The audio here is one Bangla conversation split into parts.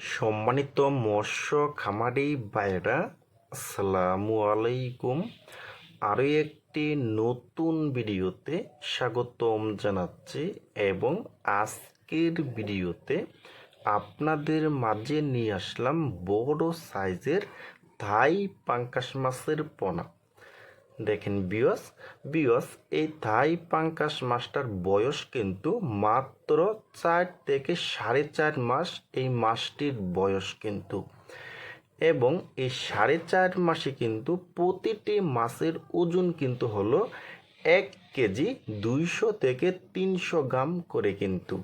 সম্মানিত মৎস্য খামারি ভাইরা, আসসালামু আলাইকুম। আরও একটি নতুন ভিডিওতে স্বাগতম জানাচ্ছি এবং আজকের ভিডিওতে আপনাদের মাঝে নিয়ে আসলাম বড় সাইজের থাই পাঙ্গাস মাছের পোনা। দেখেন বিয়স এই থাই পাঙ্গাস মাছটার বয়স কিন্তু মাত্র 4 থেকে 4.5 মাস এই মাছটির বয়স কিন্তু, এবং এই 4.5 মাসে কিন্তু প্রতিটি মাছের ওজন কিন্তু হলো 1 কেজি 200 থেকে 300 গ্রাম করে কিন্তু।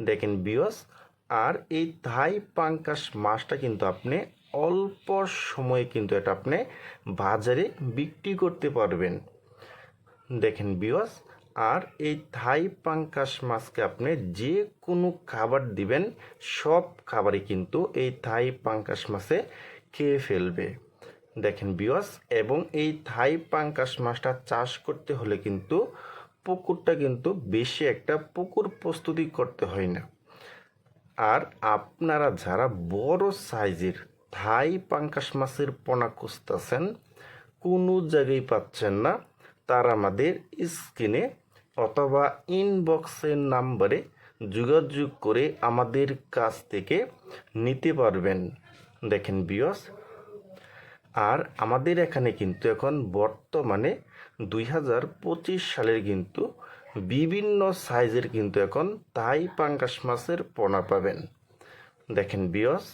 দেখেন বিয়স, আর এই থাই পাঙ্গাস মাছটা কিন্তু আপনি অল্প সময়ে কিন্তু এটা আপনি বাজারে বিক্রি করতে পারবেন। দেখেন বিয়স, আর এই থাই পাঙ্গাস মাছকে আপনি যে কোনো খাবার দিবেন, সব খাবারই কিন্তু এই থাই পাঙ্গাস মাছে খেয়ে ফেলবে। দেখেন বিয়স, এবং এই থাই পাঙ্গাস মাছটা চাষ করতে হলে কিন্তু পুকুরটা কিন্তু বেশি একটা পুকুর প্রস্তুতি করতে হয় না। আর আপনারা যারা বড় সাইজের থাই পাঙ্গাস মাছের পোনা খুঁজতেছেন, কোনো জায়গায় পাচ্ছেন না, তারা আমাদের স্ক্রিনে অথবা ইনবক্সের নাম্বারে যোগাযোগ করে আমাদের কাছ থেকে নিতে পারবেন। দেখেন বিয়স, আর আমাদের এখানে কিন্তু এখন বর্তমানে 2025 সালের কিন্তু বিভিন্ন সাইজের কিন্তু এখন থাই পাঙ্গাস মাছের পোনা পাবেন। দেখেন বিয়স,